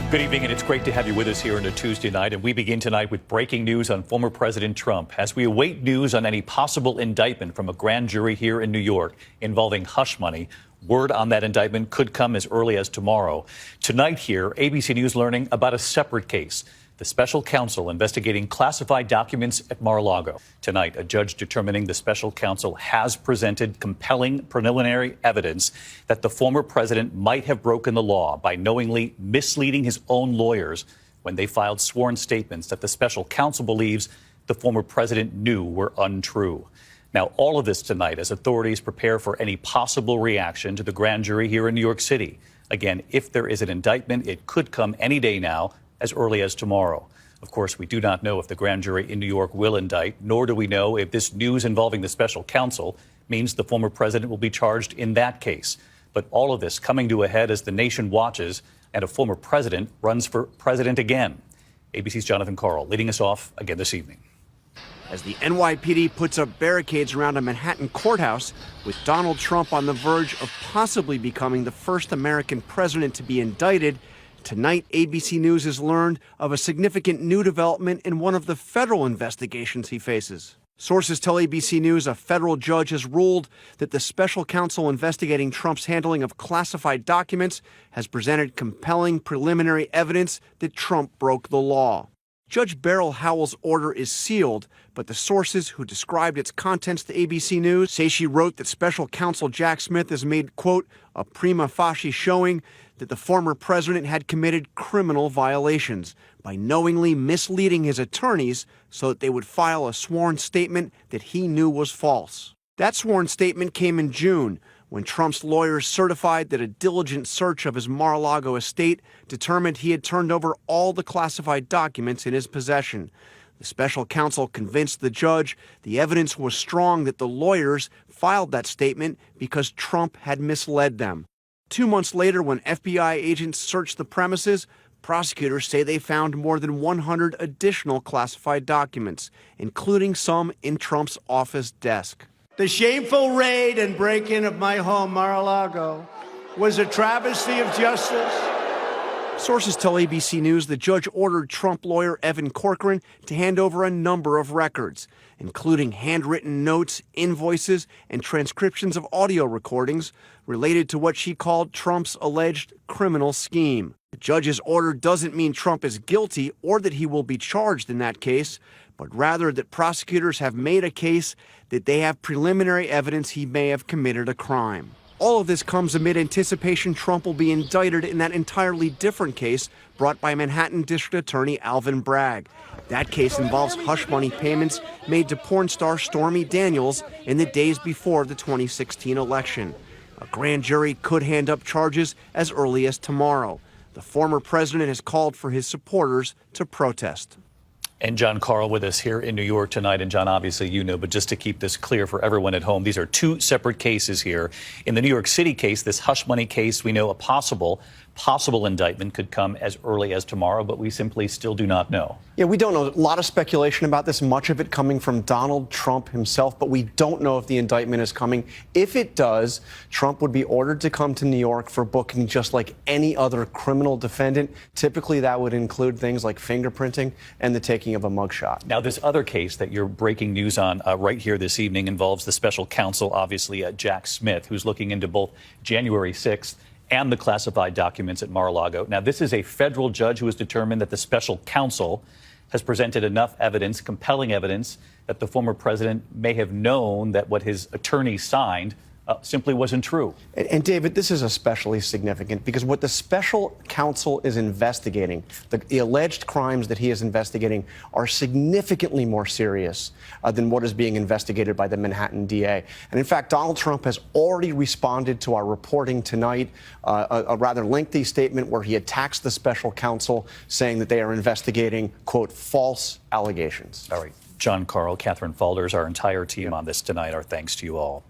Good evening, and it's great to have you with us here on a Tuesday night. And we begin tonight with breaking news on former President Trump as we await news on any possible indictment from a grand jury here in New York involving hush money. Word on that indictment could come as early as tomorrow. Tonight here, ABC News learning about a separate case, the special counsel investigating classified documents at Mar-a-Lago. Tonight, a judge determining the special counsel has presented compelling preliminary evidence that the former president might have broken the law by knowingly misleading his own lawyers when they filed sworn statements that the special counsel believes the former president knew were untrue. Now, all of this tonight as authorities prepare for any possible reaction to the grand jury here in New York City. Again, if there is an indictment, it could come any day now, as early as tomorrow. Of course, we do not know if the grand jury in New York will indict, nor do we know if this news involving the special counsel means the former president will be charged in that case. But all of this coming to a head as the nation watches and a former president runs for president again. ABC's Jonathan Karl leading us off again this evening. As the NYPD puts up barricades around a Manhattan courthouse with Donald Trump on the verge of possibly becoming the first American president to be indicted, tonight, ABC News has learned of a significant new development in one of the federal investigations he faces. Sources tell ABC News a federal judge has ruled that the special counsel investigating Trump's handling of classified documents has presented compelling preliminary evidence that Trump broke the law. Judge Beryl Howell's order is sealed, but the sources who described its contents to ABC News say she wrote that special counsel Jack Smith has made, quote, a prima facie showing that the former president had committed criminal violations by knowingly misleading his attorneys so that they would file a sworn statement that he knew was false. That sworn statement came in June, when Trump's lawyers certified that a diligent search of his Mar-a-Lago estate determined he had turned over all the classified documents in his possession. The special counsel convinced the judge the evidence was strong that the lawyers filed that statement because Trump had misled them. 2 months later, when FBI agents searched the premises, prosecutors say they found more than 100 additional classified documents, including some in Trump's office desk. The shameful raid and break-in of my home, Mar-a-Lago, was a travesty of justice. Sources tell ABC News the judge ordered Trump lawyer Evan Corcoran to hand over a number of records, including handwritten notes, invoices, and transcriptions of audio recordings related to what she called Trump's alleged criminal scheme. The judge's order doesn't mean Trump is guilty or that he will be charged in that case, but rather that prosecutors have made a case that they have preliminary evidence he may have committed a crime. All of this comes amid anticipation Trump will be indicted in that entirely different case brought by Manhattan District Attorney Alvin Bragg. That case involves hush money payments made to porn star Stormy Daniels in the days before the 2016 election. A grand jury could hand up charges as early as tomorrow. The former president has called for his supporters to protest. And John Karl with us here in New York tonight. And John, obviously, you know, but just to keep this clear for everyone at home, these are two separate cases here. In the New York City case, this hush money case, we know a possible indictment could come as early as tomorrow, but we simply still do not know. Yeah, we don't know. A lot of speculation about this, much of it coming from Donald Trump himself, but we don't know if the indictment is coming. If it does, Trump would be ordered to come to New York for booking just like any other criminal defendant. Typically, that would include things like fingerprinting and the taking of a mugshot. Now, this other case that you're breaking news on right here this evening involves the special counsel, obviously, Jack Smith, who's looking into both January 6th and the classified documents at Mar-a-Lago. Now, this is a federal judge who has determined that the special counsel has presented enough evidence, compelling evidence, that the former president may have known that what his attorney signed simply wasn't true. And David, this is especially significant because what the special counsel is investigating, the alleged crimes that he is investigating, are significantly more serious than what is being investigated by the Manhattan DA. And in fact, Donald Trump has already responded to our reporting tonight, a rather lengthy statement where he attacks the special counsel, saying that they are investigating, quote, false allegations. All right. John Karl, Catherine Falders, our entire team on this tonight. Our thanks to you all.